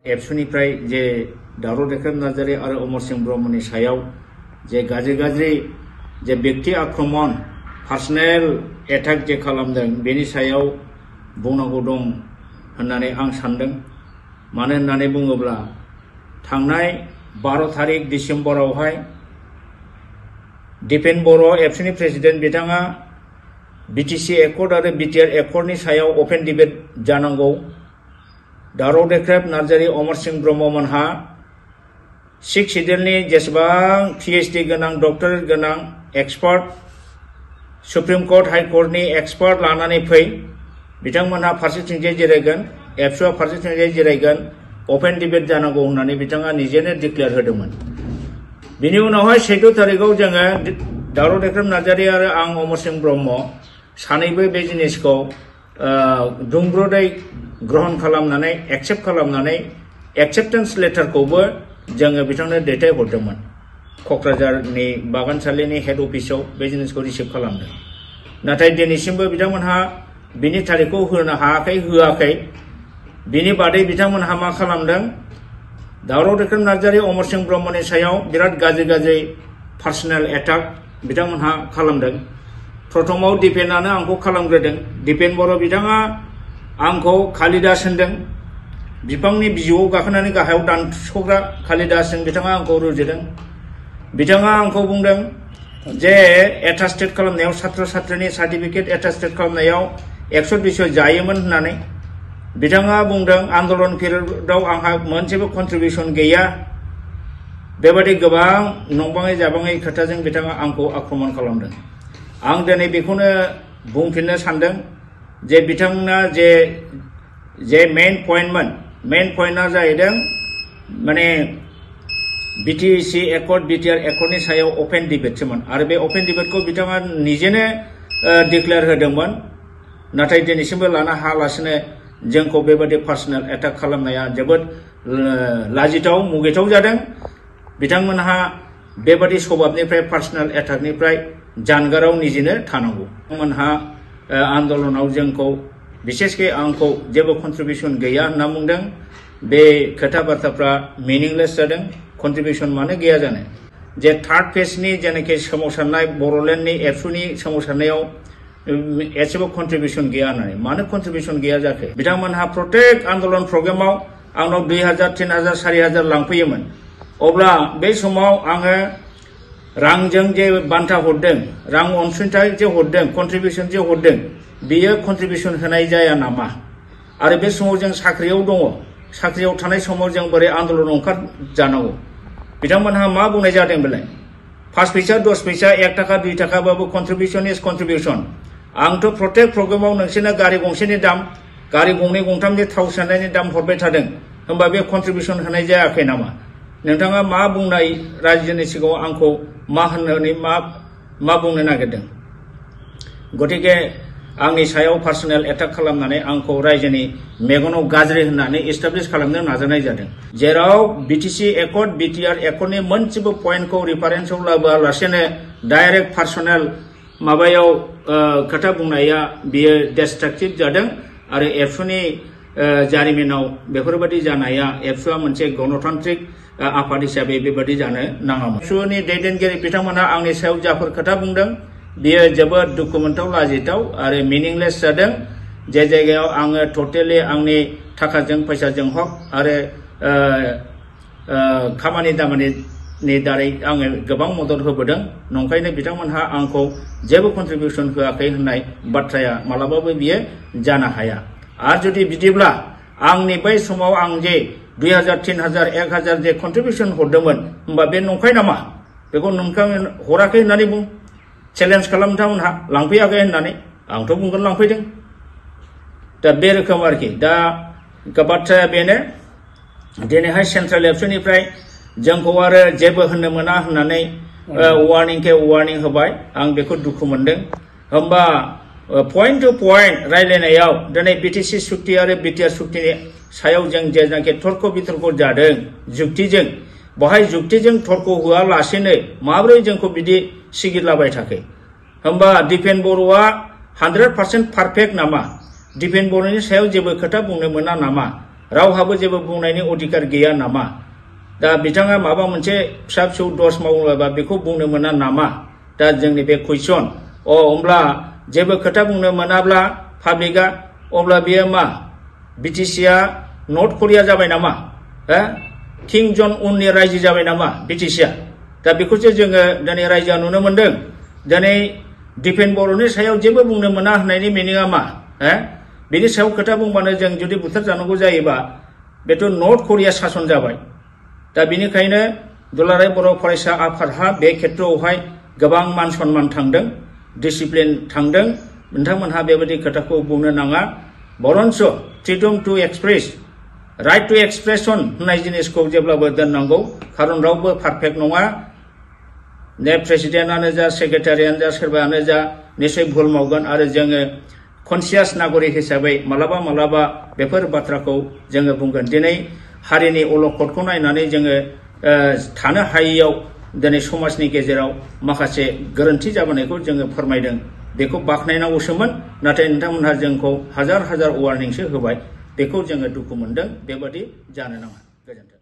एबसुनिफ्राय जे दावराव देख्रेब नार्जारि आरो अमर सिंह ब्रह्मनि सायाव जे गाज्रि जे व्यक्ति आक्रमण पार्सनेल एटाक जे खालामदों बेनि सायाव बुंनांगौ दं होननानै आं सानदों। मानो होननानै बुङोब्ला थांनाय 12 तारिख डिसेम्बरावहाय दिपेन बर' एबसुनि प्रेसिडेन्ट बिथाङा बिटिसि एकर्ड आरो बिटिआर एकर्डनि सायाव अपेन डिबेट जानांगौ। दावराव देख्रेब नार्जारि अमर सिंह ब्रह्ममोनहा सिक्स सिडिउलनि जेसेबां PhD गोनां डक्टरेट गोनां एक्सपार्ट सुप्रिम कोर्ट हाई कोर्टनि एक्सपार्ट लानानै फै बिथांमोनहा फारसेथिंजाय जिरायगोन एबसुआ फारसेथिंजाय जिरायगोन अपेन डिबेट जानांगौ होननानै बिथाङा निजेनो डिक्लेयार होदोंमोन। बिनि उनावहाय 14 तारिखआव जोङो दावराव देख्रेब नार्जारि आरो आं अमर सिंह ब्रह्म सानैबो बे जिनिसखौ दुंब्रुदै ग्रहण खालामनानै एक्सेप्ट खालामनानै एक्सेप्टेन्स लेटारखौबो जोङो बिथांनो दैथायहरदोंमोन। क'क्राझारनि बागानसालिनि हेड अफिसाव बे जिनिसखौ रिसिभ खालामदों। नाथाय दिनैसिमबो बिथांमोनहा बिनि तारिखखौ होनो होआखै। बिनि बादै बिथांमोनहा मा खालामदों, दावराव देख्रेब नार्जारि अमर सिंह ब्रह्मनि सायाव बिराद गाज्रि पार्सनेल एटाक बिथांमोनहा खालामदों। प्रथमाव दिपेनानो आंखौ खालामग्रोदों। दिपेन बर' बिथाङा आंखौ कालिदास होनदों। बिफांनि बिजौआव गाखोनानै गाहायाव दानस'ग्रा कालिदासजों बिथाङा आंखौ रुजुदों। बिथाङा आंखौ बुंदों जे एटास्टेट खालामनायाव छात्र छात्रीनि सार्टिफिकेट एटास्टेट खालामनायाव 100 जायोमोन होननानै बिथाङा बुंदों आन्दलन पिरियडआव आंहा मोनसेबो कन्ट्रिबिउसन गैया। बेबादि गोबां नंबाङै जाबाङै खोथाजों बिथाङा आंखौ आक्रमण खालामदों। आं दिनै बेखौनो बुंफिननो सानदों जे बिथांना जे मेन पइन्टआ जाहैदों माने बिटिसि एकर्ड बिटिआर एकर्डनि सायाव अपेन डिबेटसोमोन आरो बे अपेन डिबेटखौ बिथाङा निजेनो डिक्लेयार होदोंमोन। नाथाय दिनैसिमबो लानो हायालासिनो जोंखौ बेबादि पार्सनेल एटाक खालामनाया जोबोद लाजिथाव मुगैथाव जादों। बिथांमोनहा बेबादि स्वभाबनिफ्राय पार्सनेल एटाकनिफ्राय जानगाराव निजेनो थानांगौ। बिथांमोनहा आन्दलनाव जोंखौ बिसेसके आंखौ जेबो कन्ट्रिबिउसन गैया होनना बुंदों। बे खोथा बाथ्राफ्रा मिनिंलेस जादों। कन्ट्रिबिउसन मानो गैया जानो? जे थार्ड फेजनि जेनाखि सोमावसारनाय बर'लेण्डनि एबसुनि सोमावसारनायाव एसेबो कन्ट्रिबिउसन गैया होननानै मानो कन्ट्रिबिउसन गैया जाखो? बिथांमोनहा प्रत्येक आन्दलन प्रग्रामाव आंनाव 2000 3000 4000 लांफैयोमोन। अब्ला बे समाव आङो रांजों जे बान्था हरदों, रां अनसुंथाइ जे हरदों, कन्ट्रिबिउसन जे हरदों, बेयो कन्ट्रिबिउसन होनाय जाया नामा? आरो बे समाव जों साख्रियाव दङ। साख्रियाव थानाय समाव जों बोरै आन्दलन ओंखार जानांगौ? बिथांमोनहा मा बुंनाय जादों बेलाय? 5 फैसा 10 फैसा 1 थाखा 2 थाखाबाबो कन्ट्रिबिउसन इज कन्ट्रिबिउसन। आंथ' प्रत्येक प्रग्रामाव नोंसोरनो गारि गंसेनि दाम, गारि गंनै गंथामनि थाव सोनायनि दाम हरबाय थादों। होमबा बे कन्ट्रिबिउसन होनाय जायाखै नामा? नोंथाङा मा बुंनाय रायजोनि सिगाङाव आंखौ मा होननानै मा बुंनो नागिरदों? गतिके आंनि सायाव पार्सनेल एटाक खालामनानै आंखौ रायजोनि मेगनाव गाज्रि होननानै एस्टाब्लिश खालामनो नाजानाय जादों। जेराव बिटिसि एकर्ड बिटिआर एकर्डनि मोनसेबो पइन्टखौ रिफारेन्सआव लाबोआलासेनो डाइरेक्ट पार्सनेल माबायाव खोथा बुंनाया बियो डिस्ट्राक्टिभ जादों आरो एबसुनि जारिमिनाव बेफोरबायदि जानाया एबसुआ मोनसे गणतान्त्रिक आफाद हिसाबै बेबादि जानो नाङामोन। एबसुनि दैदेनगिरि बिथांमोना आंनि सायाव जाफोर खोथा बुंदों बियो जोबोद दुखु मोनथाव लाजिथाव आरो मिनिंलेस जादों। जे जायगायाव आङो टटेलि आंनि थाखाजों फैसाजों हक आरो खामानि दामानिनि दारै आङो गोबां मदद होबोदों। नंखायनो बिथांमोनहा आंखौ जेबो कन्ट्रिबिउसन होआखै होननाय बाथ्राया मालाबाबो बियो जानो हाया। आरो जुदि बिदिब्ला आंनि बै समाव आं जे 2000 3000 1000 जे कन्ट्रिबिउसन हरदोंमोन होमबा बे नंखाय नामा? बेखौ नोंथाङा हराखै होननानै बुं। चेलेन्ज खालाम बिथांमोनहा लांफैयाखै होननानै। आंथ' बुंगोन लांफैदों। दा बे रोखोम आरोखि। दा बाथ्राया बेनो दिनैहाय सेन्ट्रेल एबसुनिफ्राय जोंखौ आरो जेबो होननो मोना होननानै वार्निं होबाय। आं बेखौ दुखु मोनदों। होमबा पइन्ट टु पइन्ट रायलायनायाव दिनै बिटिसि सुक्ति आरो बिटिआर सुक्तिनि सायाव जों जेनाखि तर्क बितर्क जादों जुक्तिजों, बहाय जुक्तिजों तर्क होआलासेनो माब्रै जोंखौ बिदि सिगिलाबाय थाखो? होमबा दिपेन बर'आ 100% पारफेक्ट नामा? दिपेन बर'नि सायाव जेबो खोथा बुंनो मोना नामा? रावहाबो जेबो बुंनायनि अधिकार गैया नामा दा बिथाङा माबा मोनसे फिसा फिसौ दस मावोबा बेखौ बुंनो मोना नामा दा जोंनि बे कुइसन होमब्ला जेबो खोथा बुंनो मोनाब्ला पाब्लिकआ अब्ला बेयो मा बिटिसिआ नर्थ करिया जाबाय नामा किं जन उननि रायजो जाबाय नामा बिटिसिआ दा बेखौसो जोङो दिनै रायजोआ नुनो मोनदों दिनै दिपेन बर'नि सायाव जेबो बुंनो मोना होननायनि मिनिङा मा बेनि सायाव खोथा बुंबानो जों जुदि बुथार जानांगौ जायोबा बेथ' नर्थ करिया सासन जाबाय दा बेनिखायनो दुलाराय बर' फरायसा आफादहा बे खेत्रआवहाय गोबां मान सन्मान थांदों डिसिप्लिन थांदों नोंथांमोनहा बेबायदि खोथाखौ बुंनो नाङा बरन्स freedom to express right to expression होननाय जिनिसखौ जेब्लाबो दोननांगौ खारन रावबो पारफेक्ट नङा ने प्रेसिडेन्टआनो जा सेक्रेटारियानो जा सोरबायानो जा निश्चय भुल मावगोन आरो जोङो कनसियास नागरिक हिसाबै मालाबा मालाबा बेफोर बाथ्राखौ जोङो बुंगोन दिनै हारिनि अलखदखौ नायनानै जोङो थानो हायैयाव दिनै समाजनि गेजेराव माखासे गोरोन्थि जाबोनायखौ जोङो फोरमायदों बेखौ बाख्नायनांगौसोमोन नाथाय नोंथांमोनहा जोंखौ हाजार हाजार वार्निंसो होबाय बेखौ जोङो दुखु मोनदों बेबादि जानो नाङा गोजोन्थों